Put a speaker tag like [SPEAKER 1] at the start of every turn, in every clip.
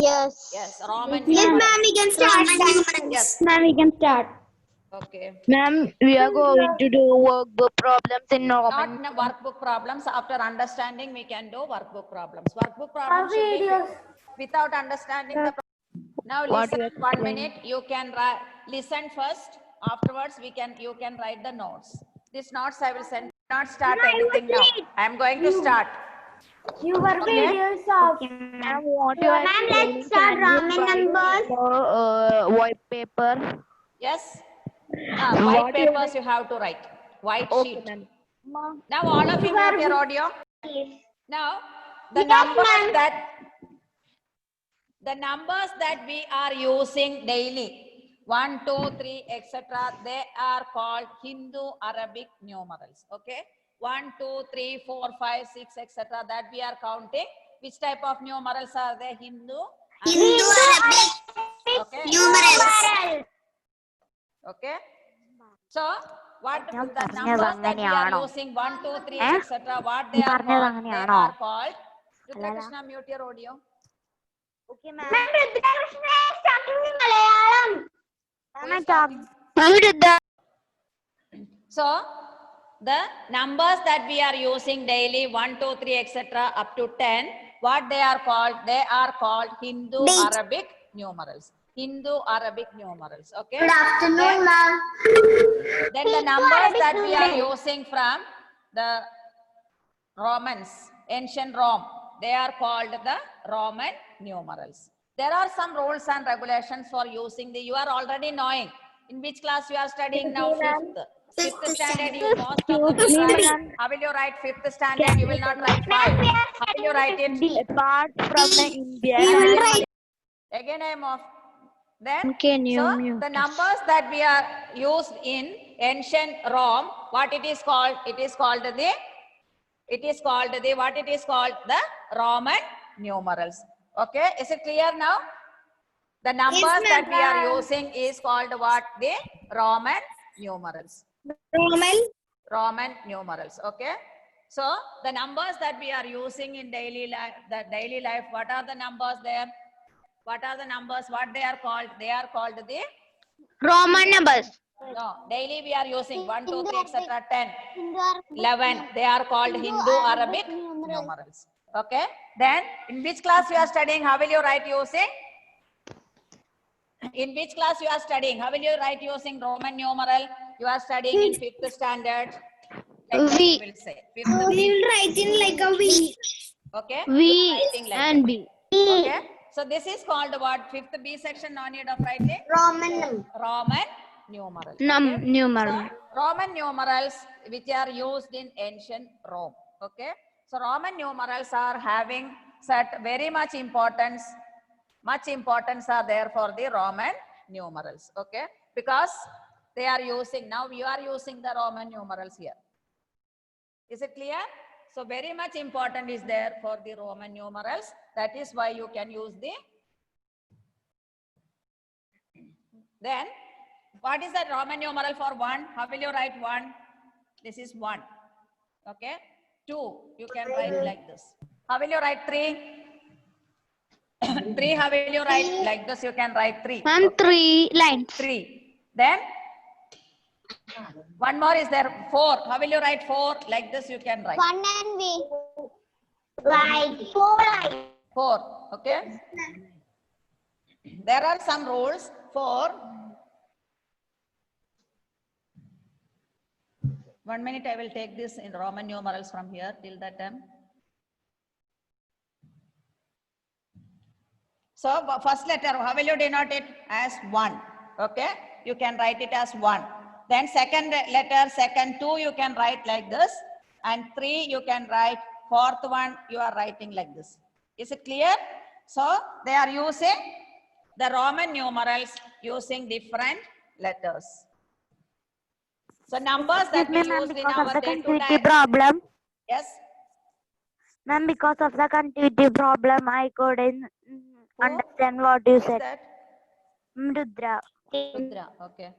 [SPEAKER 1] Yes.
[SPEAKER 2] Yes, Roman
[SPEAKER 1] Yes,
[SPEAKER 2] numerals.
[SPEAKER 1] ma'am, we can start.
[SPEAKER 2] Yes.
[SPEAKER 1] Ma'am, we can start.
[SPEAKER 2] Okay.
[SPEAKER 3] Ma'am, we are going to do workbook problems in
[SPEAKER 2] Not
[SPEAKER 3] Roman.
[SPEAKER 2] in a workbook problems. After understanding, we can do workbook problems. Workbook problems should be without understanding the problem. Now
[SPEAKER 3] What
[SPEAKER 2] listen
[SPEAKER 3] you
[SPEAKER 2] 1
[SPEAKER 3] explain?
[SPEAKER 2] minute. You can listen first. Afterwards, you can write the notes. These notes I will send. Not start anything now. I am going to start.
[SPEAKER 1] Your
[SPEAKER 2] Okay.
[SPEAKER 1] videos of.
[SPEAKER 3] Ma'am, what you are
[SPEAKER 1] Ma'am,
[SPEAKER 3] explaining?
[SPEAKER 1] let's start
[SPEAKER 3] Can you
[SPEAKER 1] Roman
[SPEAKER 3] provide
[SPEAKER 1] numbers.
[SPEAKER 3] white paper?
[SPEAKER 2] Yes.
[SPEAKER 3] What
[SPEAKER 2] White
[SPEAKER 3] you are-
[SPEAKER 2] papers you have to write. White
[SPEAKER 3] Okay,
[SPEAKER 2] sheet.
[SPEAKER 3] ma'am.
[SPEAKER 2] Now all of you mute your audio. Now the numbers that we are using daily, 1, 2, 3, etc., they are called Hindu Arabic numerals. Okay, 1, 2, 3, 4, 5, 6, etc., that we are counting. Which type of numerals are they? Hindu Arabic. Okay.
[SPEAKER 1] Numerals.
[SPEAKER 2] Okay. So what the numbers that we are using, 1, 2, 3, etc., what they are called? They are called. Rudrakrishna, Krishna, mute your audio.
[SPEAKER 3] Okay, ma'am.
[SPEAKER 1] Ma'am, Rudrakrishna is talking in Malayalam.
[SPEAKER 2] Who is talking? So the numbers that we are using daily, 1, 2, 3, etc., up to 10, what they are called? They are called Hindu Arabic numerals. Hindu Arabic numerals. Okay.
[SPEAKER 1] Good afternoon, ma'am.
[SPEAKER 2] Then the numbers that we are using from the Romans, ancient Rome, they are called the Roman numerals. There are some rules and regulations for using the, you are already knowing. In which class you are studying now? Fifth standard, you most of them will write. How will you write fifth standard? You will not write 5. How will you write it?
[SPEAKER 3] Apart from the Indian,
[SPEAKER 2] Again I am off. Then,
[SPEAKER 3] can you
[SPEAKER 2] so
[SPEAKER 3] mute
[SPEAKER 2] the numbers that we are used in ancient Rome, what it is called? It is called the Roman numerals. Okay, is it clear now? The numbers that we are using is called what? The Roman numerals. Roman numerals. Okay. So the numbers that we are using in daily life, what are the numbers there? What are the numbers? What they are called? They are called the
[SPEAKER 3] Roman numbers.
[SPEAKER 2] no. Daily we are using 1, 2, 3, etc. 10, 11. They are called Hindu Arabic numerals. Okay. Then in which class you are studying? How will you write using? In which class you are studying? How will you write using Roman numeral? You are studying in 5th standard. Like that you will say.
[SPEAKER 1] We will write in like a V.
[SPEAKER 2] Okay.
[SPEAKER 3] V
[SPEAKER 2] Writing like
[SPEAKER 3] and
[SPEAKER 2] that.
[SPEAKER 3] B.
[SPEAKER 2] Okay. So this is called what? 5th B section, no need of writing. Roman numerals. Okay?
[SPEAKER 3] Numeral.
[SPEAKER 2] So, Roman numerals which are used in ancient Rome. Okay. So Roman numerals are having set very much importance. Much importance are there for the Roman numerals. Okay. Because they are using, now you are using the Roman numerals here. Is it clear? So very much important is there for the Roman numerals. That is why you can use the. Then what is the Roman numeral for 1? How will you write 1? This is 1. Okay. 2, you can write like this. How will you write 3? 3, how will you write? Like this, you can write 3.
[SPEAKER 3] And
[SPEAKER 2] Okay.
[SPEAKER 3] 3 lines.
[SPEAKER 2] 3. Then one more is there, 4. How will you write 4? Like this, you can write.
[SPEAKER 1] 1 and V. Like 4 like.
[SPEAKER 2] 4. Okay. There are some rules for. 1 minute, I will take this in Roman numerals from here till that time. So first letter, how will you denote it? As 1. Okay. You can write it as 1. Then second letter, second 2, you can write like this. And 3, you can write. Fourth one, you are writing like this. Is it clear? So they are using the Roman numerals using different letters. So numbers that we use in our day-to-day
[SPEAKER 3] problem.
[SPEAKER 2] Yes.
[SPEAKER 3] Ma'am, because of the continuity problem, I couldn't understand what you
[SPEAKER 2] Who is
[SPEAKER 3] said.
[SPEAKER 2] that?
[SPEAKER 3] Rudra.
[SPEAKER 2] Rudra. Okay.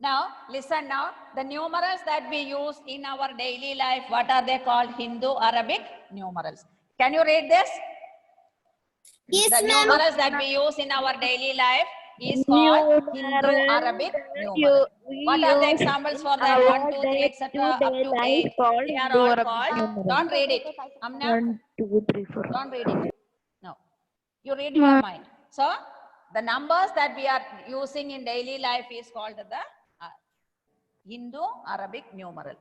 [SPEAKER 2] Now, listen now. The numerals that we use in our daily life, what are they called? Hindu Arabic numerals. Can you read this?
[SPEAKER 1] Yes,
[SPEAKER 2] The
[SPEAKER 1] ma'am.
[SPEAKER 2] numerals that we use in our daily life is called Hindu-Arabic numeral. What are the examples for that? 1, 2, 3, etc. up to 8. They are all called. Don't read it. Amna,
[SPEAKER 3] 1, 2, 3, 4.
[SPEAKER 2] don't read it. No. You read your mind. So, the numbers that we are using in daily life is called the Hindu-Arabic numeral.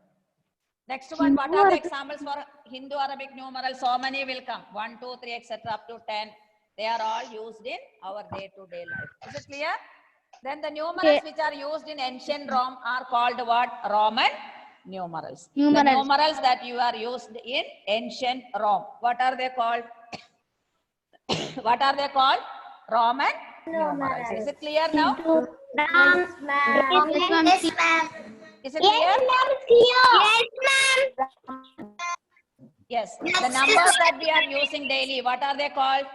[SPEAKER 2] Next one, what are the examples for Hindu-Arabic numerals? So many will come. 1, 2, 3, etc. up to 10. They are all used in our day-to-day life. Is it clear? Then the numerals which are used in ancient Rome are called what? Roman numerals. The numerals that you are used in ancient Rome. What are they called? What are they called? Roman numerals. Is it clear now?
[SPEAKER 1] Yes, ma'am. Yes, ma'am.
[SPEAKER 2] Is it clear?
[SPEAKER 1] Yes, ma'am.
[SPEAKER 2] Yes. The numbers that we are using daily, what are they called?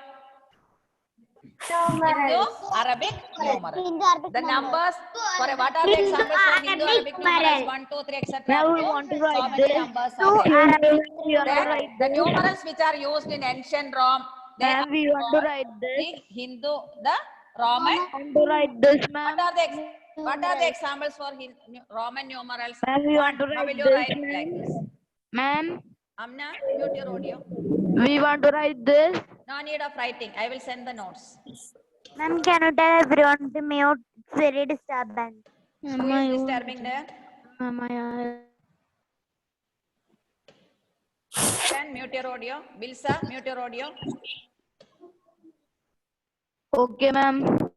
[SPEAKER 2] Hindu-Arabic numerals. The numbers, for what are the examples for Hindu-Arabic numerals? 1, 2, 3, etc.
[SPEAKER 3] Now
[SPEAKER 2] up
[SPEAKER 3] we
[SPEAKER 2] to
[SPEAKER 3] want to
[SPEAKER 2] so
[SPEAKER 3] write
[SPEAKER 2] many
[SPEAKER 3] this.
[SPEAKER 2] numbers are there. Then the
[SPEAKER 3] Then
[SPEAKER 2] numerals which are used in ancient Rome, they are
[SPEAKER 3] ma'am, we want to
[SPEAKER 2] called
[SPEAKER 3] write this.
[SPEAKER 2] the Hindu, the Roman.
[SPEAKER 3] Want to write this, ma'am.
[SPEAKER 2] What are the examples for Roman numerals?
[SPEAKER 3] Ma'am, we want to
[SPEAKER 2] How will
[SPEAKER 3] write
[SPEAKER 2] you
[SPEAKER 3] this,
[SPEAKER 2] write like this?
[SPEAKER 3] ma'am.
[SPEAKER 2] Amna, mute your audio.
[SPEAKER 3] We want to write this.
[SPEAKER 2] No need of writing. I will send the notes.
[SPEAKER 3] Ma'am, can you tell everyone to mute? It's very disturbing.
[SPEAKER 2] Who is disturbing there? Then mute your audio. Bilsa, mute your audio.
[SPEAKER 3] Okay, ma'am.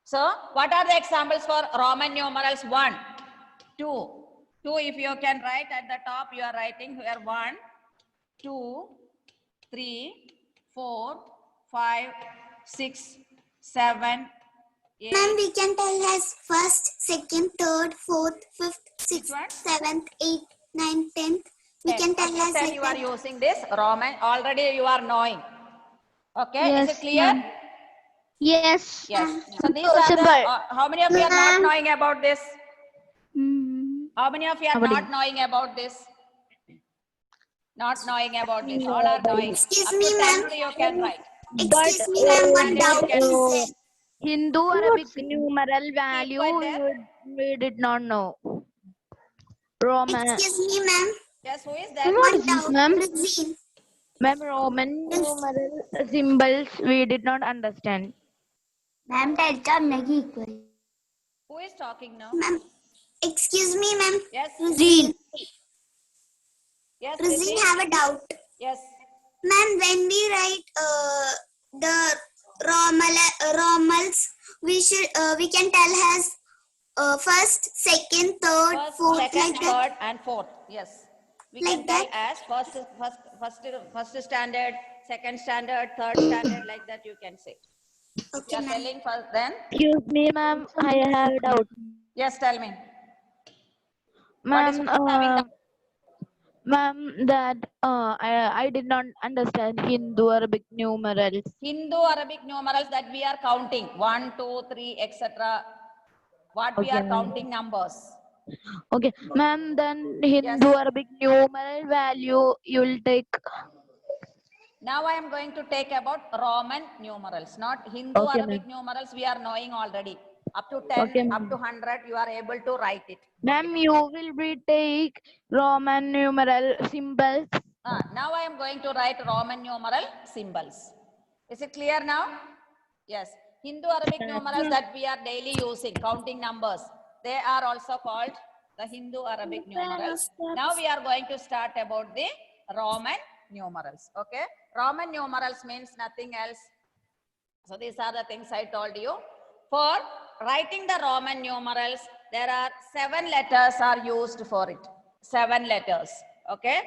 [SPEAKER 2] So, what are the examples for Roman numerals? 1, 2. 2, if you can write at the top, you are writing here 1, 2, 3, 4, 5, 6, 7, 8.
[SPEAKER 1] Ma'am, we can tell as first, second, third, fourth, fifth, sixth,
[SPEAKER 2] one?
[SPEAKER 1] 7th, 8th, 9th, 10th. We can tell as
[SPEAKER 2] Then
[SPEAKER 1] like
[SPEAKER 2] you are
[SPEAKER 1] that.
[SPEAKER 2] using this Roman. Already you are knowing. Okay, is it clear?
[SPEAKER 3] Yes.
[SPEAKER 2] Yes. So these are the, how many of you are not knowing about this? How many of you are not knowing about this? Not knowing about this. All are knowing.
[SPEAKER 1] Excuse
[SPEAKER 2] Up
[SPEAKER 1] me,
[SPEAKER 2] to
[SPEAKER 1] ma'am.
[SPEAKER 2] 10 you can write.
[SPEAKER 1] Excuse me, ma'am. One doubt is there.
[SPEAKER 3] Hindu Arabic numeral value
[SPEAKER 2] quiet there.
[SPEAKER 3] we did not know. Roman.
[SPEAKER 1] Excuse me, ma'am.
[SPEAKER 2] Yes, who is that?
[SPEAKER 1] One doubt. Rosine.
[SPEAKER 3] Ma'am, Roman numeral symbols we did not understand.
[SPEAKER 1] Ma'am, tell come equal.
[SPEAKER 2] Who is talking now?
[SPEAKER 1] Ma'am, excuse me, ma'am.
[SPEAKER 2] Yes.
[SPEAKER 1] Rosine.
[SPEAKER 2] Yes,
[SPEAKER 1] Rosine
[SPEAKER 2] Rishi?
[SPEAKER 1] have a doubt.
[SPEAKER 2] Yes.
[SPEAKER 1] Ma'am, when we write the Romals, we can tell as first, second, third,
[SPEAKER 2] First,
[SPEAKER 1] fourth,
[SPEAKER 2] second,
[SPEAKER 1] like that.
[SPEAKER 2] third, and fourth. Yes. We
[SPEAKER 1] Like
[SPEAKER 2] can tell
[SPEAKER 1] that?
[SPEAKER 2] as first standard, second standard, third standard, like that you can say. If you
[SPEAKER 1] Okay,
[SPEAKER 2] are
[SPEAKER 1] ma'am.
[SPEAKER 2] telling first, then
[SPEAKER 3] Excuse me, ma'am. I have a doubt.
[SPEAKER 2] yes, tell me.
[SPEAKER 3] Ma'am,
[SPEAKER 2] What is having doubt?
[SPEAKER 3] ma'am, that I did not understand Hindu Arabic numerals.
[SPEAKER 2] Hindu-Arabic numerals that we are counting 1, 2, 3, etc. What we
[SPEAKER 3] Okay,
[SPEAKER 2] are
[SPEAKER 3] ma'am.
[SPEAKER 2] counting numbers.
[SPEAKER 3] Okay, ma'am. Then Hindu Arabic numeral value you will take.
[SPEAKER 2] Now I am going to take about Roman numerals, not Hindu-Arabic numerals. We are knowing already. Up to 10,
[SPEAKER 3] Okay,
[SPEAKER 2] up to 100, you are able to write it.
[SPEAKER 3] Ma'am, you will be take Roman numeral symbols.
[SPEAKER 2] Now I am going to write Roman numeral symbols. Is it clear now? Yes. Hindu-Arabic numerals that we are daily using, counting numbers, they are also called the Hindu-Arabic numerals. Now we are going to start about the Roman numerals. Okay. Roman numerals means nothing else. So these are the things I told you. For writing the Roman numerals, there are 7 letters are used for it. 7 letters. Okay.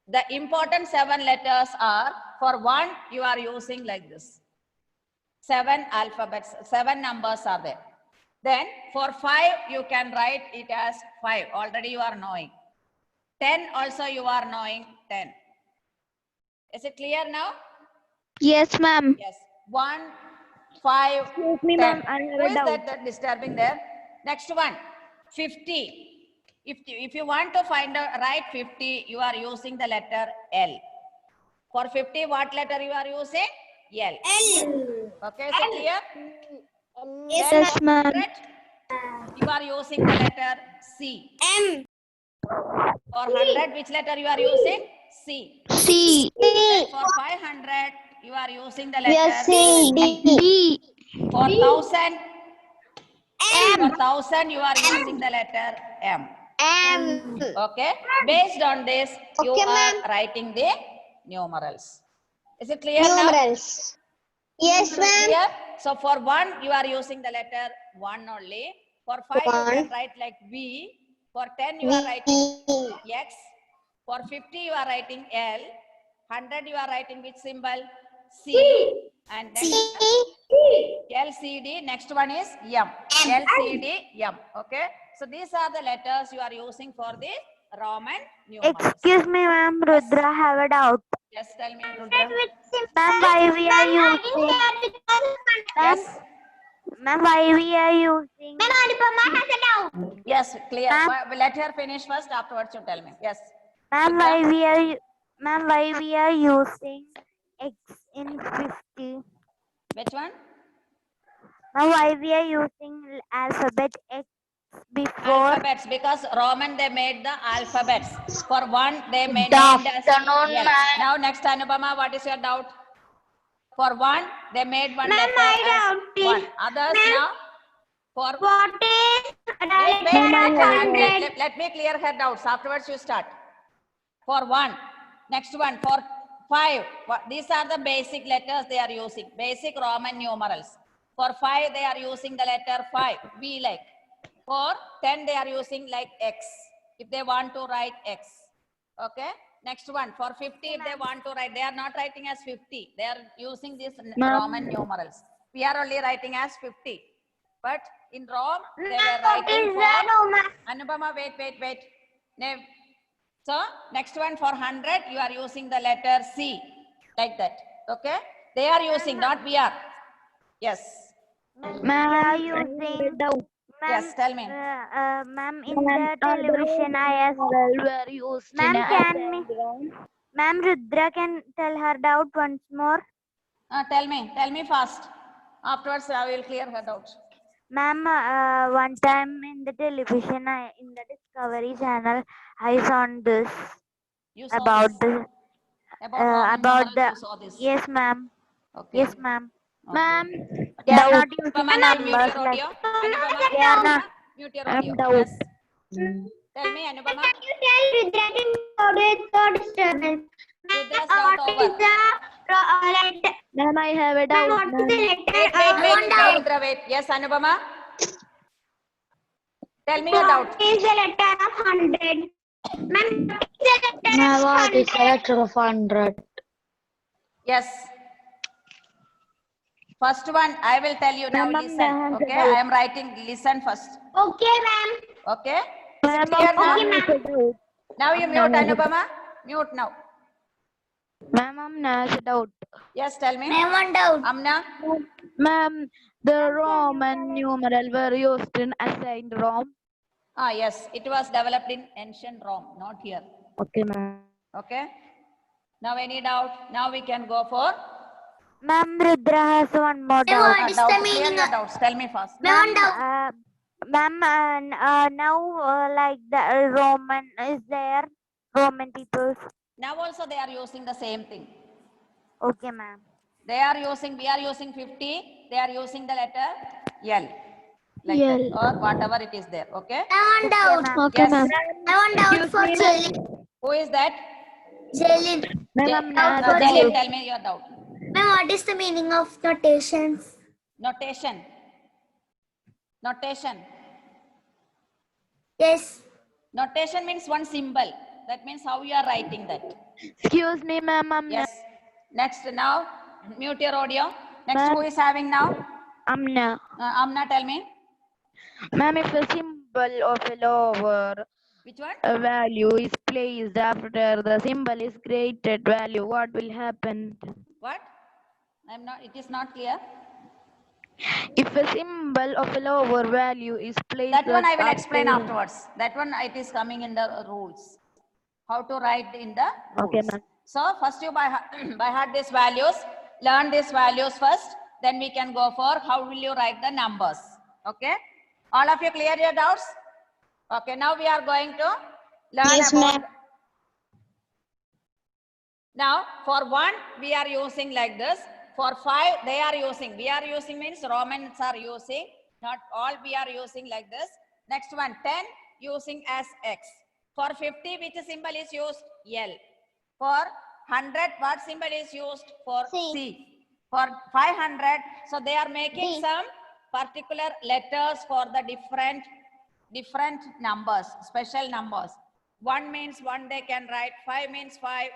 [SPEAKER 2] The important 7 letters are, for 1, you are using like this. 7 alphabets, 7 numbers are there. Then for 5, you can write it as 5. Already you are knowing. 10 also you are knowing 10. Is it clear now?
[SPEAKER 3] Yes, ma'am.
[SPEAKER 2] Yes. 1, 5,
[SPEAKER 3] Excuse me,
[SPEAKER 2] 10.
[SPEAKER 3] ma'am. I have
[SPEAKER 2] Who
[SPEAKER 3] a
[SPEAKER 2] is
[SPEAKER 3] doubt.
[SPEAKER 2] that disturbing there? Next one. 50. If you want to find out, write 50, you are using the letter L. For 50, what letter you are using? L. Okay, is it clear?
[SPEAKER 1] Yes,
[SPEAKER 2] Then
[SPEAKER 3] Yes,
[SPEAKER 2] for
[SPEAKER 3] ma'am.
[SPEAKER 2] 100, you are using the letter C.
[SPEAKER 1] M.
[SPEAKER 2] For 100, which letter you are using? C.
[SPEAKER 3] C.
[SPEAKER 2] Then for 500, you are using the letter
[SPEAKER 3] C.
[SPEAKER 2] D.
[SPEAKER 3] D.
[SPEAKER 2] For 1000,
[SPEAKER 1] M.
[SPEAKER 2] for 1000, you are using the letter M.
[SPEAKER 1] M.
[SPEAKER 2] Okay. Based on this, you
[SPEAKER 1] Okay,
[SPEAKER 2] are
[SPEAKER 1] ma'am.
[SPEAKER 2] writing the numerals. Is it clear now?
[SPEAKER 1] Numerals. Yes, ma'am.
[SPEAKER 2] Clear? So for 1, you are using the letter 1 only. For 5, you can
[SPEAKER 1] One.
[SPEAKER 2] write like V. For 10, you are writing X. For 50, you are writing L. 100, you are writing which symbol? C. And next LCD. Next one is M. LCD, M. Okay. So these are the letters you are using for the Roman numerals.
[SPEAKER 3] Excuse me, ma'am. Rudra, have a doubt.
[SPEAKER 2] Yes, tell me, Rudra.
[SPEAKER 3] Ma'am, why we are using?
[SPEAKER 2] Yes.
[SPEAKER 3] Ma'am, why we are using?
[SPEAKER 1] Ma'am, Anupama has a doubt.
[SPEAKER 2] Yes, clear.
[SPEAKER 3] Ma'am.
[SPEAKER 2] Let her finish first. Afterwards, you tell me. Yes.
[SPEAKER 3] Ma'am,
[SPEAKER 2] Rudra?
[SPEAKER 3] why we are using X in 50?
[SPEAKER 2] Which one?
[SPEAKER 3] Ma'am, why we are using alphabet X before?
[SPEAKER 2] Alphabets, because Roman they made the alphabets. For 1, they made
[SPEAKER 3] Good
[SPEAKER 2] named as
[SPEAKER 3] afternoon,
[SPEAKER 2] L.
[SPEAKER 3] ma'am.
[SPEAKER 2] Now next, Anupama, what is your doubt? For 1, they made one
[SPEAKER 1] Ma'am,
[SPEAKER 2] letter
[SPEAKER 1] my
[SPEAKER 2] as
[SPEAKER 1] doubt is-
[SPEAKER 2] 1. Others
[SPEAKER 1] Ma'am,
[SPEAKER 2] now for
[SPEAKER 1] What is
[SPEAKER 2] let me clear her doubts. Afterwards, you start. For 1, next one for 5. These are the basic letters they are using. Basic Roman numerals. For 5, they are using the letter 5. V like. For 10, they are using like X. If they want to write X. Okay. Next one for 50, if they want to write, they are not writing as 50. They are using these Roman numerals. We are only writing as 50. But in Rome, they were writing for Anupama. Wait. So next one for 100, you are using the letter C like that. Okay. They are using, not we are. Yes.
[SPEAKER 3] Ma'am, we are using.
[SPEAKER 2] Yes, tell me.
[SPEAKER 3] Ma'am, in the television, I asked.
[SPEAKER 4] Were used
[SPEAKER 3] Ma'am,
[SPEAKER 4] in
[SPEAKER 3] can me? Ma'am, Rudra can tell her doubt once more.
[SPEAKER 2] Tell me fast. Afterwards, I will clear her doubts.
[SPEAKER 3] Ma'am, one time in the television, in the Discovery Channel, I saw this
[SPEAKER 2] You saw
[SPEAKER 3] about
[SPEAKER 2] this.
[SPEAKER 3] the
[SPEAKER 2] About
[SPEAKER 3] the.
[SPEAKER 2] you saw this.
[SPEAKER 3] Yes, ma'am.
[SPEAKER 2] Okay.
[SPEAKER 3] Yes, ma'am.
[SPEAKER 4] Ma'am,
[SPEAKER 3] They are
[SPEAKER 4] doubt.
[SPEAKER 3] not using
[SPEAKER 2] Anupama, mute
[SPEAKER 3] numbers
[SPEAKER 2] your
[SPEAKER 3] like.
[SPEAKER 2] audio. Anupama,
[SPEAKER 3] They are not.
[SPEAKER 2] mute your
[SPEAKER 4] I'm
[SPEAKER 2] audio.
[SPEAKER 4] doubt.
[SPEAKER 2] Yes. Tell me, Anupama.
[SPEAKER 1] You tell Rudra to no disturbance.
[SPEAKER 2] Rudra's doubt
[SPEAKER 1] What
[SPEAKER 2] over.
[SPEAKER 1] is the letter?
[SPEAKER 4] Ma'am, I have a doubt.
[SPEAKER 1] What is
[SPEAKER 4] Ma'am.
[SPEAKER 1] the letter?
[SPEAKER 2] Wait, Rudra, wait. Yes, Anupama. Tell me your doubt.
[SPEAKER 1] What is the letter of 100? Ma'am, what is the letter
[SPEAKER 4] Ma'am,
[SPEAKER 1] of
[SPEAKER 4] what is
[SPEAKER 1] 100?
[SPEAKER 4] the letter of 100?
[SPEAKER 2] Yes. First one, I will tell you now.
[SPEAKER 4] Ma'am,
[SPEAKER 2] Listen.
[SPEAKER 4] I have a
[SPEAKER 2] Okay,
[SPEAKER 4] doubt.
[SPEAKER 2] I am writing. Listen first.
[SPEAKER 1] Okay, ma'am.
[SPEAKER 2] Okay. Is it
[SPEAKER 4] Ma'am,
[SPEAKER 2] clear now?
[SPEAKER 1] Okay, ma'am.
[SPEAKER 2] Now you mute, Anupama. Mute now.
[SPEAKER 4] Ma'am, Amna has a doubt.
[SPEAKER 2] Yes, tell me.
[SPEAKER 1] I want doubt.
[SPEAKER 2] Amna.
[SPEAKER 4] Ma'am, the Roman numeral were used in assigned Rome.
[SPEAKER 2] Yes, it was developed in ancient Rome, not here.
[SPEAKER 4] Okay, ma'am.
[SPEAKER 2] Okay. Now any doubt? Now we can go for
[SPEAKER 3] Ma'am, Rudra has one more doubt.
[SPEAKER 1] What is
[SPEAKER 2] doubts.
[SPEAKER 1] the
[SPEAKER 2] Clear
[SPEAKER 1] meaning
[SPEAKER 2] your
[SPEAKER 1] of?
[SPEAKER 2] doubts. Tell me first.
[SPEAKER 1] Ma'am,
[SPEAKER 3] Ma'am, now like the Roman is there, Roman people.
[SPEAKER 2] Now also they are using the same thing.
[SPEAKER 3] Okay, ma'am.
[SPEAKER 2] We are using 50. They are using the letter L. Like
[SPEAKER 4] L.
[SPEAKER 2] that, or whatever it is there. Okay.
[SPEAKER 1] I want doubt.
[SPEAKER 4] Okay,
[SPEAKER 2] Yes.
[SPEAKER 4] ma'am.
[SPEAKER 1] I want doubt for Jelly.
[SPEAKER 2] Who is that?
[SPEAKER 1] Jelly.
[SPEAKER 4] Ma'am, Amna has a
[SPEAKER 2] Jalil,
[SPEAKER 4] doubt.
[SPEAKER 2] tell me your doubt.
[SPEAKER 1] Ma'am, what is the meaning of notations?
[SPEAKER 2] Notation. Notation.
[SPEAKER 1] Yes.
[SPEAKER 2] Notation means one symbol. That means how you are writing that.
[SPEAKER 4] Excuse me, ma'am. Amna.
[SPEAKER 2] Yes. Next, now mute your audio. Next,
[SPEAKER 4] Ma'am.
[SPEAKER 2] who is having now?
[SPEAKER 4] Amna.
[SPEAKER 2] Amna, tell me.
[SPEAKER 4] Ma'am, if a symbol of a lower
[SPEAKER 2] Which one?
[SPEAKER 4] a value is placed after the symbol is created value, what will happen?
[SPEAKER 2] What? I'm not. It is not clear.
[SPEAKER 4] If a symbol of a lower value is placed
[SPEAKER 2] That one I will
[SPEAKER 4] after-
[SPEAKER 2] explain afterwards. That one it is coming in the rules. How to write in the rules.
[SPEAKER 4] Okay, ma'am.
[SPEAKER 2] So first you by heart these values, learn these values first, then we can go for how will you write the numbers. Okay. All of you clear your doubts? Okay, now we are going to learn
[SPEAKER 1] Yes,
[SPEAKER 2] about.
[SPEAKER 1] ma'am.
[SPEAKER 2] Now for 1 we are using like this. For 5 they are using. We are using means Romans are using. Not all we are using like this. Next one 10 using as X. For 50 which symbol is used? L. For 100 what symbol is used? For C. For 500 so they are making
[SPEAKER 1] D.
[SPEAKER 2] some particular letters for the different numbers, special numbers. 1 means 1 they can write, 5 means 5,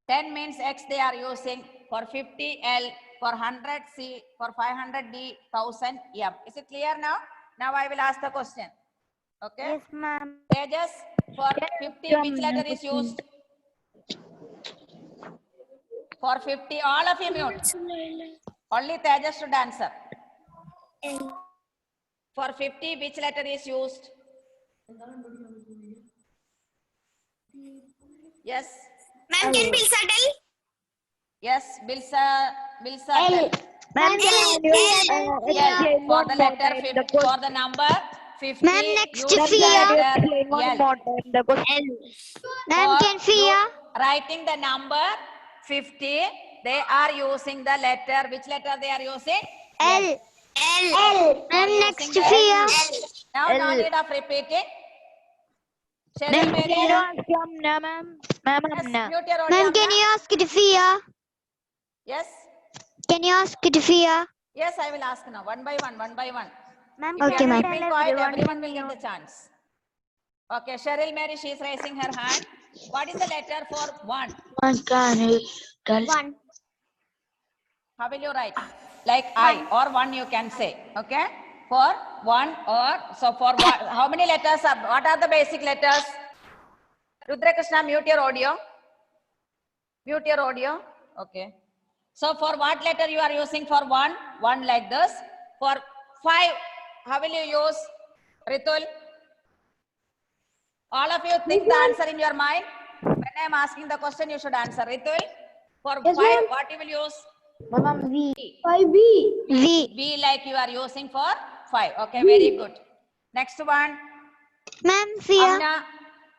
[SPEAKER 2] 10 means X they are using, for 50 L, for 100 C, for 500 D, 1000 M. Is it clear now? Now I will ask the question. Okay.
[SPEAKER 3] Yes, ma'am.
[SPEAKER 2] Tejas, for 50 which letter is used? For 50 all of you mute. Only Tejas should answer. For 50 which letter is used? Yes.
[SPEAKER 1] Ma'am, can Bilsa tell?
[SPEAKER 2] Yes, Bilsa.
[SPEAKER 1] L.
[SPEAKER 4] Ma'am,
[SPEAKER 1] L,
[SPEAKER 4] can you
[SPEAKER 1] L,
[SPEAKER 4] explain
[SPEAKER 2] For
[SPEAKER 4] one
[SPEAKER 2] the
[SPEAKER 4] more
[SPEAKER 2] letter
[SPEAKER 4] time
[SPEAKER 2] 50,
[SPEAKER 4] the question?
[SPEAKER 2] for the number 50,
[SPEAKER 1] Ma'am, next
[SPEAKER 2] use the
[SPEAKER 1] Fia.
[SPEAKER 4] Can you
[SPEAKER 2] letter
[SPEAKER 4] explain one
[SPEAKER 2] L.
[SPEAKER 4] more time the question?
[SPEAKER 1] Ma'am,
[SPEAKER 2] For
[SPEAKER 1] can Fia?
[SPEAKER 2] writing the number 50, they are using the letter. Which letter they are using?
[SPEAKER 1] L. L. Ma'am,
[SPEAKER 2] using
[SPEAKER 1] next
[SPEAKER 2] the
[SPEAKER 1] Fia.
[SPEAKER 2] Now no
[SPEAKER 4] L.
[SPEAKER 2] need of repeating. Cheryl
[SPEAKER 4] Ma'am,
[SPEAKER 2] Mary.
[SPEAKER 4] can you ask Amna, ma'am? Ma'am,
[SPEAKER 2] Yes,
[SPEAKER 4] Amna.
[SPEAKER 2] mute your audio.
[SPEAKER 1] Ma'am, can
[SPEAKER 2] Amna.
[SPEAKER 1] you ask it Fia?
[SPEAKER 2] Yes.
[SPEAKER 1] Can you ask it Fia?
[SPEAKER 2] Yes, I will ask now. One by one.
[SPEAKER 3] Ma'am,
[SPEAKER 2] If you
[SPEAKER 1] Okay,
[SPEAKER 2] are
[SPEAKER 1] ma'am.
[SPEAKER 2] keeping quiet, everyone will get the chance. Okay, Cheryl Mary, she is raising her hand. What is the letter for 1?
[SPEAKER 1] One.
[SPEAKER 2] How will you write? Like I or 1 you can say. Okay? For 1 or, so for what, how many letters are, what are the basic letters? Rudra Krishna, mute your audio. Mute your audio. Okay. So for what letter you are using for 1? 1 like this. For 5, how will you use? Ritul? All of you think the answer in your mind. When I am asking the question, you should answer. Ritul? For 5, what you will use?
[SPEAKER 1] V.
[SPEAKER 2] V like you are using for 5. Okay, very good. Next one.
[SPEAKER 1] Ma'am, Fia.
[SPEAKER 2] Amna,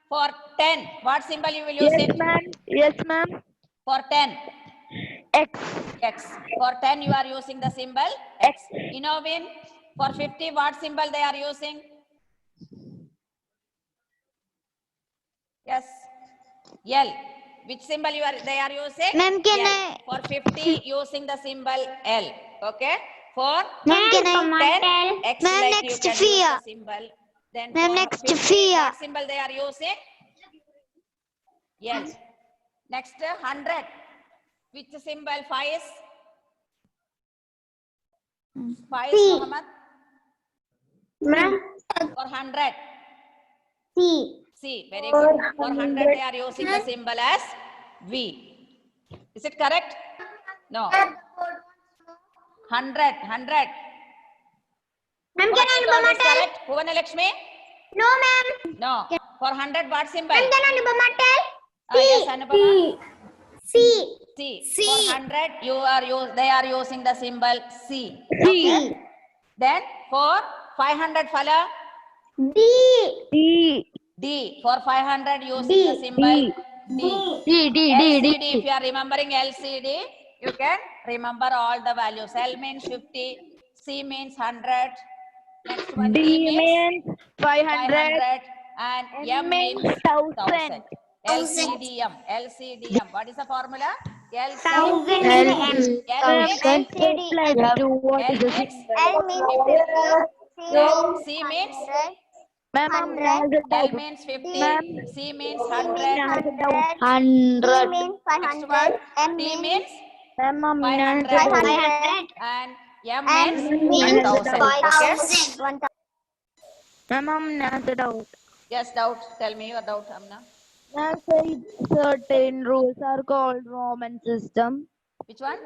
[SPEAKER 2] for 10, what symbol you will use
[SPEAKER 4] Yes,
[SPEAKER 2] it?
[SPEAKER 4] ma'am. Yes, ma'am.
[SPEAKER 2] For 10,
[SPEAKER 4] X.
[SPEAKER 2] X. For 10, you are using the symbol X. Inovin, for 50, what symbol they are using? Yes. L. Which symbol they are using?
[SPEAKER 1] Ma'am, can
[SPEAKER 2] L.
[SPEAKER 1] I-
[SPEAKER 2] For 50, using the symbol L. Okay. For
[SPEAKER 1] Ma'am, can I-
[SPEAKER 2] 10, X
[SPEAKER 1] Ma'am,
[SPEAKER 2] like you
[SPEAKER 1] next
[SPEAKER 2] can
[SPEAKER 1] Fia.
[SPEAKER 2] use the symbol. Then
[SPEAKER 1] Ma'am,
[SPEAKER 2] for
[SPEAKER 1] next
[SPEAKER 2] 50,
[SPEAKER 1] Fia.
[SPEAKER 2] what symbol they are using? L. Next 100. Which symbol? 5 is? 5 is Muhammad?
[SPEAKER 1] Ma'am.
[SPEAKER 2] For 100.
[SPEAKER 1] C.
[SPEAKER 2] C. Very good. For 100, they are using the symbol as V. Is it correct? No. 100.
[SPEAKER 1] Ma'am,
[SPEAKER 2] What
[SPEAKER 1] can
[SPEAKER 2] you
[SPEAKER 1] I
[SPEAKER 2] told is
[SPEAKER 1] Anubama tell?
[SPEAKER 2] correct? Bhuvana Lakshmi?
[SPEAKER 1] No, ma'am.
[SPEAKER 2] No. For 100, what symbol?
[SPEAKER 1] Ma'am, can Anubama tell?
[SPEAKER 2] Yes, Anupama.
[SPEAKER 1] C.
[SPEAKER 2] C.
[SPEAKER 1] C.
[SPEAKER 2] For 100, they are using the symbol C.
[SPEAKER 1] C.
[SPEAKER 2] Then for 500, Fala?
[SPEAKER 1] D.
[SPEAKER 4] D.
[SPEAKER 2] D. For 500, using
[SPEAKER 1] D.
[SPEAKER 2] the symbol D. LCD, if
[SPEAKER 4] D.
[SPEAKER 2] you are remembering LCD, you can remember all the values. L means 50, C means 100, next one D
[SPEAKER 4] D
[SPEAKER 2] means
[SPEAKER 4] means 500.
[SPEAKER 2] 500, and M means 1000.
[SPEAKER 1] 1000.
[SPEAKER 2] LCDM. What is the formula?
[SPEAKER 1] Thousand
[SPEAKER 2] L
[SPEAKER 1] in
[SPEAKER 2] L means
[SPEAKER 4] Plus 2. What
[SPEAKER 2] L
[SPEAKER 4] is the
[SPEAKER 2] means
[SPEAKER 4] symbol?
[SPEAKER 1] L means 50.
[SPEAKER 2] then C means
[SPEAKER 4] Ma'am, Amna has a
[SPEAKER 2] L
[SPEAKER 4] doubt.
[SPEAKER 2] means 50,
[SPEAKER 4] Ma'am,
[SPEAKER 2] C means
[SPEAKER 4] Amna
[SPEAKER 2] 100,
[SPEAKER 4] has a doubt.
[SPEAKER 1] 100. D means
[SPEAKER 2] next one
[SPEAKER 1] 500. M
[SPEAKER 2] D
[SPEAKER 1] means
[SPEAKER 2] means
[SPEAKER 4] Ma'am, Amna has a
[SPEAKER 2] 500
[SPEAKER 4] doubt.
[SPEAKER 1] 500.
[SPEAKER 2] and M
[SPEAKER 1] M
[SPEAKER 2] means
[SPEAKER 1] means
[SPEAKER 2] 1000. Okay?
[SPEAKER 1] 1000.
[SPEAKER 4] Ma'am, Amna has a doubt.
[SPEAKER 2] Yes, doubt. Tell me your doubt, Amna.
[SPEAKER 4] Ma'am said certain rules are called Roman system.
[SPEAKER 2] Which one?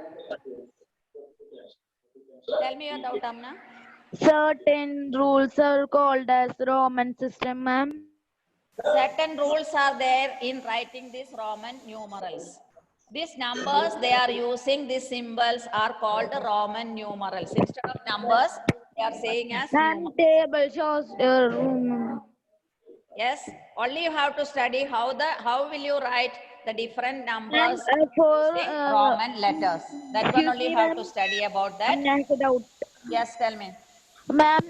[SPEAKER 2] Tell me your doubt, Amna.
[SPEAKER 4] Certain rules are called as Roman system, ma'am.
[SPEAKER 2] Certain rules are there in writing these Roman numerals. These numbers they are using, these symbols are called Roman numerals. Instead of numbers, they are saying as
[SPEAKER 4] Ma'am,
[SPEAKER 2] numerals.
[SPEAKER 4] table shows room.
[SPEAKER 2] Yes, only you have to study how will you write the different
[SPEAKER 4] Ma'am,
[SPEAKER 2] numbers
[SPEAKER 4] for
[SPEAKER 2] using Roman letters. That one
[SPEAKER 4] excuse
[SPEAKER 2] only you
[SPEAKER 4] me,
[SPEAKER 2] have
[SPEAKER 4] ma'am.
[SPEAKER 2] to study about that.
[SPEAKER 4] I have a doubt.
[SPEAKER 2] Yes, tell me.
[SPEAKER 4] Ma'am,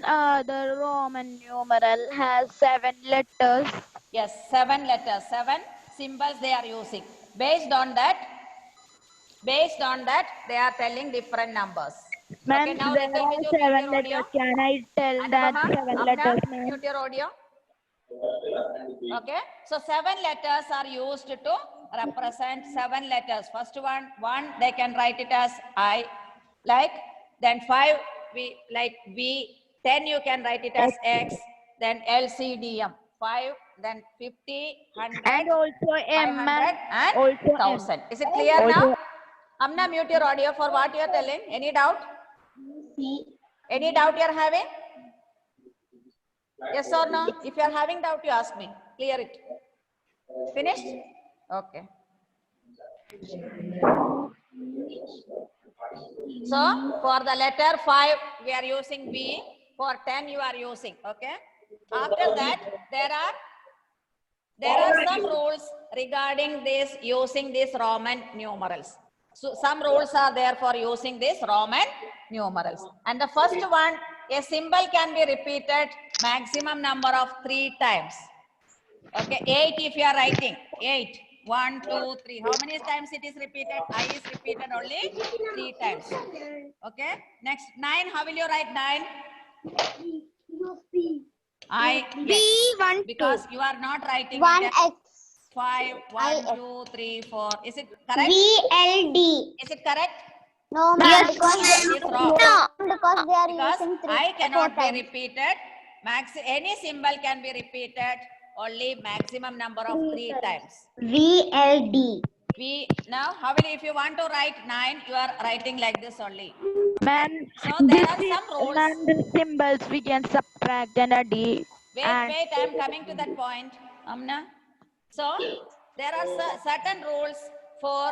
[SPEAKER 4] the Roman numeral has 7 letters.
[SPEAKER 2] Yes, 7 letters, 7 symbols they are using. Based on that, they are telling different numbers.
[SPEAKER 4] Ma'am,
[SPEAKER 2] Okay, now
[SPEAKER 4] there
[SPEAKER 2] request me
[SPEAKER 4] are
[SPEAKER 2] to mute
[SPEAKER 4] 7
[SPEAKER 2] your audio.
[SPEAKER 4] letters. Can I tell that
[SPEAKER 2] Anupama,
[SPEAKER 4] 7
[SPEAKER 2] Amna,
[SPEAKER 4] letters, ma'am?
[SPEAKER 2] mute your audio. Okay, so 7 letters are used to represent 7 letters. First one they can write it as I, like, then 5 we like V, 10 you can write it as X, then LCDM 5, then 50, 100,
[SPEAKER 4] And also M,
[SPEAKER 2] 500
[SPEAKER 4] ma'am.
[SPEAKER 2] and
[SPEAKER 4] Also M.
[SPEAKER 2] 1000. Is it clear now?
[SPEAKER 4] Also,
[SPEAKER 2] Amna, mute your audio for what you are telling. Any doubt? Any doubt you are having? Yes or no? If you are having doubt, you ask me. Clear it. Finished? Okay. So for the letter 5, we are using B. For 10, you are using. Okay. After that, there are some rules regarding this using these Roman numerals. So some rules are there for using these Roman numerals. And the first one, a symbol can be repeated maximum number of 3 times. Okay, 8 if you are writing, 8, 1, 2, 3. How many times it is repeated? I is repeated only 3 times. Okay, next 9, how will you write 9? Because you are not writing
[SPEAKER 1] One
[SPEAKER 2] it as
[SPEAKER 1] X
[SPEAKER 2] 5, 1, 2, 3, 4. Is it correct?
[SPEAKER 1] VLD.
[SPEAKER 2] Is it correct?
[SPEAKER 1] No,
[SPEAKER 2] Yes.
[SPEAKER 1] ma'am, because
[SPEAKER 2] It is wrong.
[SPEAKER 1] because they are
[SPEAKER 2] Because
[SPEAKER 1] using
[SPEAKER 2] I
[SPEAKER 1] four
[SPEAKER 2] cannot be
[SPEAKER 1] times.
[SPEAKER 2] repeated. Any symbol can be repeated only maximum number of 3 times.
[SPEAKER 1] VLD.
[SPEAKER 2] Now, how will if you want to write 9, you are writing like this only.
[SPEAKER 4] ma'am,
[SPEAKER 2] So there are some rules.
[SPEAKER 4] ma'am, the symbols we can subtract and add.
[SPEAKER 2] Wait, I am coming to that point, Amna. So there are certain rules for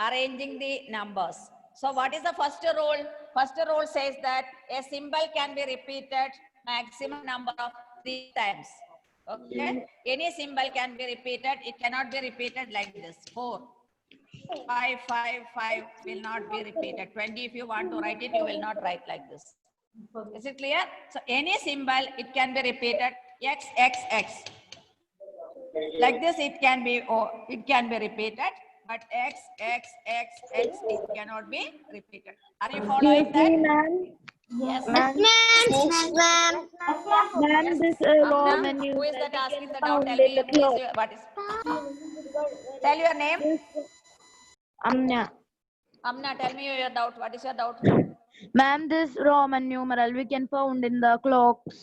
[SPEAKER 2] arranging the numbers. So what is the first rule? First rule says that a symbol can be repeated maximum number of 3 times. Okay, any symbol can be repeated. It cannot be repeated like this. 4, 5, 5, 5 will not be repeated. 20, if you want to write it, you will not write like this. Is it clear? So any symbol, it can be repeated X, X, X. Like this, it can be repeated, but X, X, X, X, it cannot be repeated. Are you following that?
[SPEAKER 4] Ma'am,
[SPEAKER 2] Yes.
[SPEAKER 4] ma'am,
[SPEAKER 1] Ma'am.
[SPEAKER 4] ma'am, this Roman
[SPEAKER 2] Amna, who is
[SPEAKER 4] numeral
[SPEAKER 2] that
[SPEAKER 4] we
[SPEAKER 2] asking
[SPEAKER 4] can
[SPEAKER 2] the doubt?
[SPEAKER 4] found
[SPEAKER 2] Tell
[SPEAKER 4] in
[SPEAKER 2] me,
[SPEAKER 4] the
[SPEAKER 2] who is
[SPEAKER 4] clock.
[SPEAKER 2] your, what is? Tell your name.
[SPEAKER 4] Amna.
[SPEAKER 2] Amna, tell me your doubt. What is your doubt?
[SPEAKER 4] Ma'am, this Roman numeral we can found in the clocks.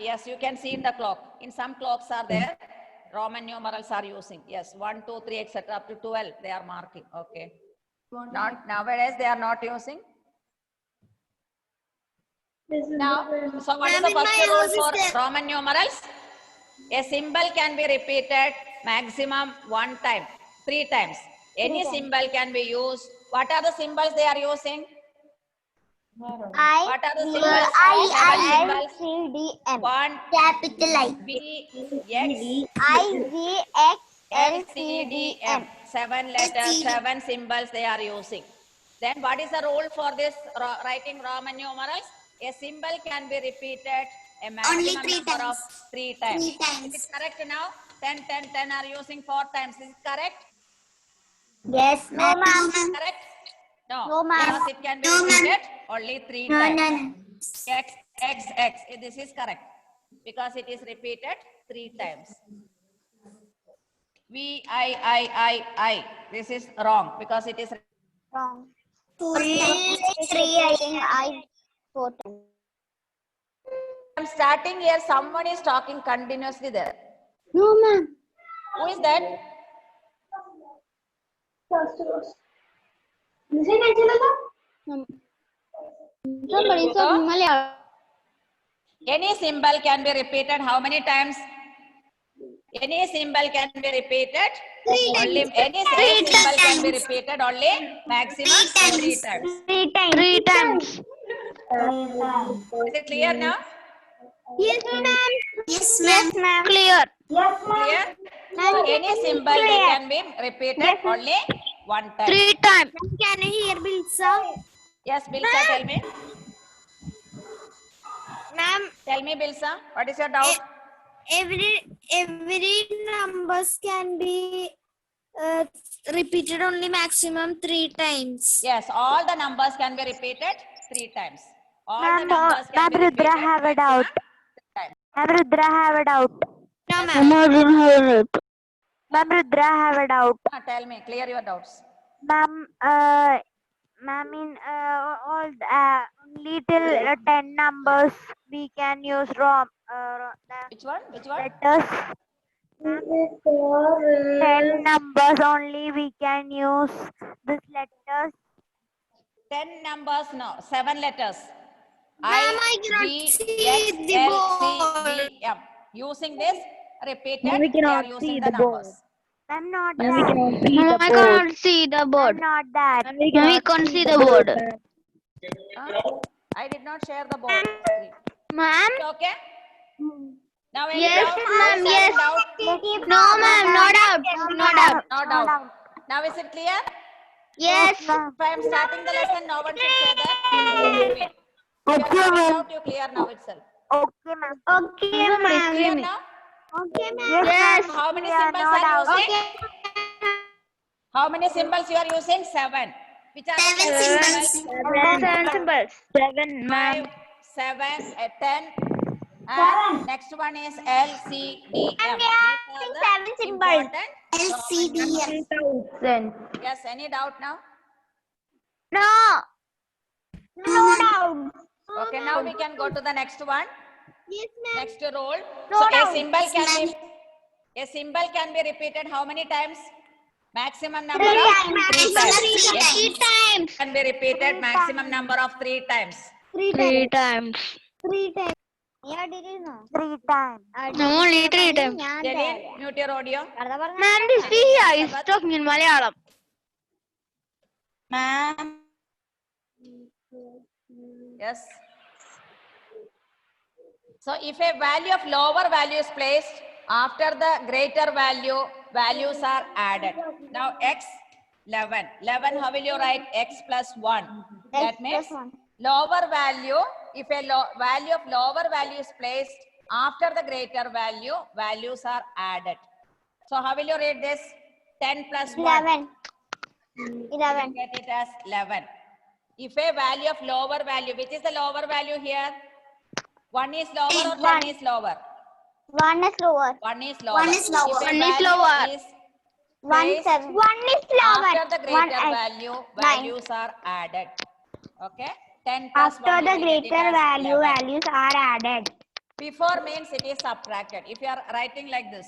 [SPEAKER 2] Yes, you can see in the clock. In some clocks are there. Roman numerals are using. Yes, 1, 2, 3, etc. up to 12. They are marking. Okay. Not nowadays. They are not using. Now, so what is the
[SPEAKER 1] Ma'am, in
[SPEAKER 2] first
[SPEAKER 1] my
[SPEAKER 2] rule
[SPEAKER 1] house is
[SPEAKER 2] for
[SPEAKER 1] there.
[SPEAKER 2] Roman numerals? A symbol can be repeated maximum 1 time, 3 times. Any symbol can be used. What are the symbols they are using? What are the symbols? Seven symbols.
[SPEAKER 1] ICDM.
[SPEAKER 2] 1,
[SPEAKER 1] Capital I.
[SPEAKER 2] B, X,
[SPEAKER 1] IGXLCDM.
[SPEAKER 2] 7 letters, 7 symbols they are using. Then what is the rule for this writing Roman numerals? A symbol can be repeated a maximum
[SPEAKER 1] Only 3
[SPEAKER 2] number of
[SPEAKER 1] times.
[SPEAKER 2] 3 times.
[SPEAKER 1] 3 times.
[SPEAKER 2] Is it correct now? 10, 10, 10 are using 4 times. Is it correct?
[SPEAKER 1] Yes, no, ma'am.
[SPEAKER 2] Correct? No.
[SPEAKER 1] No, ma'am.
[SPEAKER 2] Because it can be
[SPEAKER 1] No, ma'am.
[SPEAKER 2] repeated only 3
[SPEAKER 1] No,
[SPEAKER 2] times.
[SPEAKER 1] no, no.
[SPEAKER 2] X, X, X. This is correct. Because it is repeated 3 times. V, I. This is wrong because it is
[SPEAKER 1] Wrong. Only 3, I think I 4 times.
[SPEAKER 2] I'm starting here. Someone is talking continuously there.
[SPEAKER 1] No, ma'am.
[SPEAKER 2] Who is that? Any symbol can be repeated how many times? Any symbol can be repeated. Only any symbol can be repeated only maximum 3 times.
[SPEAKER 3] 3 times.
[SPEAKER 2] Is it clear now?
[SPEAKER 1] Yes, ma'am. Yes, ma'am.
[SPEAKER 3] Clear.
[SPEAKER 2] Clear? So any symbol they can be repeated only 1 time.
[SPEAKER 3] 3 times.
[SPEAKER 1] Can I hear Bilsa?
[SPEAKER 2] Yes, Bilsa, tell me.
[SPEAKER 1] Ma'am,
[SPEAKER 2] Tell me, Bilsa, what is your doubt?
[SPEAKER 1] every numbers can be repeated only maximum 3 times.
[SPEAKER 2] Yes, all the numbers can be repeated 3 times. All the
[SPEAKER 3] Ma'am,
[SPEAKER 2] numbers can
[SPEAKER 3] Ma'am
[SPEAKER 2] be repeated
[SPEAKER 3] Rudra have a
[SPEAKER 2] maximum
[SPEAKER 3] doubt.
[SPEAKER 2] 3 times.
[SPEAKER 3] Ma'am Rudra have a doubt.
[SPEAKER 1] No,
[SPEAKER 2] Yes,
[SPEAKER 1] ma'am.
[SPEAKER 3] Ma'am Rudra have a doubt.
[SPEAKER 2] Tell me, clear your doubts.
[SPEAKER 3] Ma'am, ma'am, in only till 10 numbers we can use the
[SPEAKER 2] Which one? Which one?
[SPEAKER 3] letters. 10 numbers only we can use these letters.
[SPEAKER 2] 10 numbers, no, 7 letters.
[SPEAKER 1] Ma'am, I cannot see the board.
[SPEAKER 2] M. Using this repeated,
[SPEAKER 4] Ma'am, we
[SPEAKER 2] we are
[SPEAKER 4] cannot
[SPEAKER 2] using
[SPEAKER 4] see
[SPEAKER 2] the
[SPEAKER 4] the board.
[SPEAKER 2] numbers.
[SPEAKER 3] I'm not
[SPEAKER 4] Ma'am, we
[SPEAKER 3] that.
[SPEAKER 4] cannot see the
[SPEAKER 3] I
[SPEAKER 4] board.
[SPEAKER 3] cannot see the board. I'm not that.
[SPEAKER 4] Ma'am, we
[SPEAKER 3] We
[SPEAKER 4] cannot
[SPEAKER 3] can't
[SPEAKER 4] see
[SPEAKER 3] see
[SPEAKER 4] the
[SPEAKER 3] the board.
[SPEAKER 4] board.
[SPEAKER 2] I did not share the board.
[SPEAKER 3] Ma'am?
[SPEAKER 2] Okay? Now, any
[SPEAKER 3] Yes,
[SPEAKER 2] doubt?
[SPEAKER 3] ma'am,
[SPEAKER 2] Who is
[SPEAKER 3] yes.
[SPEAKER 2] having doubt?
[SPEAKER 3] No, ma'am, no doubt. No doubt.
[SPEAKER 2] No doubt. Now, is it clear?
[SPEAKER 3] Yes.
[SPEAKER 2] If I am starting the lesson, no one should say that. If you are
[SPEAKER 3] Okay,
[SPEAKER 2] having
[SPEAKER 3] ma'am.
[SPEAKER 2] doubt, you clear now itself.
[SPEAKER 3] Okay, ma'am. Okay,
[SPEAKER 2] Clear now?
[SPEAKER 1] Okay, ma'am.
[SPEAKER 3] Yes.
[SPEAKER 2] How many
[SPEAKER 3] Yeah,
[SPEAKER 2] symbols
[SPEAKER 3] no
[SPEAKER 2] are you
[SPEAKER 3] doubt.
[SPEAKER 2] using? How many symbols you are using? 7. Which are the
[SPEAKER 1] 7 symbols.
[SPEAKER 3] 7 symbols. 7, ma'am.
[SPEAKER 2] 5, 7, 10. And next one is L, C, D, M. These are the
[SPEAKER 3] 7 symbols.
[SPEAKER 2] important.
[SPEAKER 1] LCDF.
[SPEAKER 2] Yes, any doubt now?
[SPEAKER 3] No. No doubt.
[SPEAKER 2] Okay, now we can go to the next one.
[SPEAKER 1] Yes, ma'am.
[SPEAKER 2] Next rule.
[SPEAKER 3] No
[SPEAKER 2] So a
[SPEAKER 3] doubt.
[SPEAKER 2] symbol can
[SPEAKER 1] Yes,
[SPEAKER 2] be repeated how many times? Maximum number
[SPEAKER 3] 3
[SPEAKER 2] of
[SPEAKER 3] times.
[SPEAKER 2] 3 times.
[SPEAKER 1] Maximum 3 times.
[SPEAKER 2] Can be repeated maximum number of 3 times.
[SPEAKER 3] 3 times. 3 times. 3 times.
[SPEAKER 4] No, only 3 times.
[SPEAKER 2] Jaleel, mute your audio.
[SPEAKER 3] Ma'am, this is talking in Malayalam.
[SPEAKER 2] Ma'am. Yes. So if a value of lower value is placed after the greater value, values are added. Now x 11. 11, how will you write? X plus 1. That means lower value, if a value of lower value is placed after the greater value, values are added. So how will you read this? 10 plus 1.
[SPEAKER 3] 11.
[SPEAKER 2] You will get it as 11. If a value of lower value, which is the lower value here? 1 is lower or 10 is lower?
[SPEAKER 3] 1 is lower.
[SPEAKER 2] 1 is lower.
[SPEAKER 1] 1 is lower.
[SPEAKER 2] If a
[SPEAKER 3] 1 is
[SPEAKER 2] value
[SPEAKER 3] lower.
[SPEAKER 2] is
[SPEAKER 3] 1
[SPEAKER 2] placed
[SPEAKER 3] 7. 1 is lower.
[SPEAKER 2] after the
[SPEAKER 3] 1
[SPEAKER 2] greater
[SPEAKER 3] 8.
[SPEAKER 2] value,
[SPEAKER 3] 9.
[SPEAKER 2] values are added. Okay? 10 plus
[SPEAKER 3] After
[SPEAKER 2] 1,
[SPEAKER 3] the
[SPEAKER 2] you will get it
[SPEAKER 3] greater
[SPEAKER 2] as
[SPEAKER 3] value,
[SPEAKER 2] 11.
[SPEAKER 3] values are added.
[SPEAKER 2] Before means it is subtracted. If you are writing like this,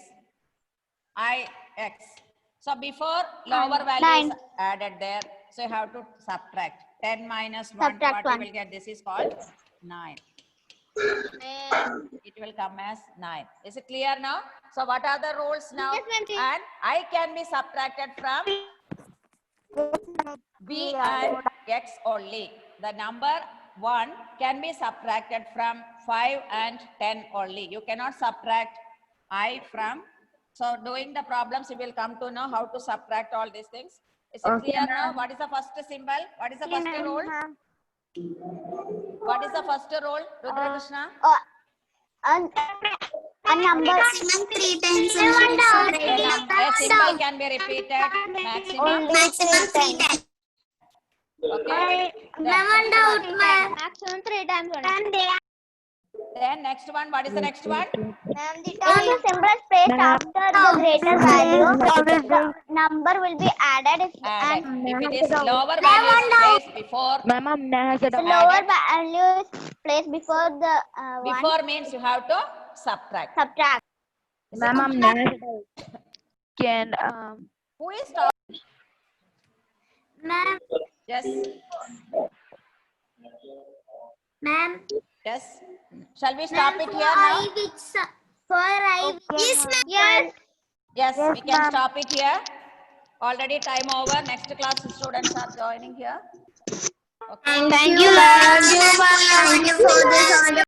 [SPEAKER 2] IX. So before lower value is
[SPEAKER 3] 9.
[SPEAKER 2] added there, so you have to subtract. 10 minus 1,
[SPEAKER 3] Subtract
[SPEAKER 2] what
[SPEAKER 3] 1.
[SPEAKER 2] you will get? This is called 9. It will come as 9. Is it clear now? So what are the rules now?
[SPEAKER 3] Yes, ma'am.
[SPEAKER 2] And I can be subtracted from B and X only. The number 1 can be subtracted from 5 and 10 only. You cannot subtract I from. So doing the problems, you will come to know how to subtract all these things. Is it clear now? What is the first symbol? What is the first rule? What is the first rule, Rudra Krishna?
[SPEAKER 3] A number.
[SPEAKER 1] Maximum 3 times.
[SPEAKER 2] A symbol can be repeated maximum.
[SPEAKER 1] Maximum 3 times.
[SPEAKER 2] Okay.
[SPEAKER 3] Maximum 3 times.
[SPEAKER 2] Then next one. What is the next one?
[SPEAKER 3] If the symbol is placed after the greater value, the number will be added.
[SPEAKER 2] Added.
[SPEAKER 3] And
[SPEAKER 2] If it is lower value is placed before.
[SPEAKER 4] Ma'am, has a
[SPEAKER 3] the lower value is placed before the one.
[SPEAKER 2] Before means you have to subtract.
[SPEAKER 3] Subtract.
[SPEAKER 4] Ma'am, can
[SPEAKER 2] Who is talking?
[SPEAKER 1] Ma'am.
[SPEAKER 2] Yes.
[SPEAKER 1] Ma'am.
[SPEAKER 2] Yes. Shall we stop it here now?
[SPEAKER 1] Yes, ma'am.
[SPEAKER 3] Yes.
[SPEAKER 2] Yes,
[SPEAKER 3] Yes,
[SPEAKER 2] we can
[SPEAKER 3] ma'am.
[SPEAKER 2] stop it here. Already time over. Next class students are joining here. Okay.
[SPEAKER 1] Thank you, ma'am.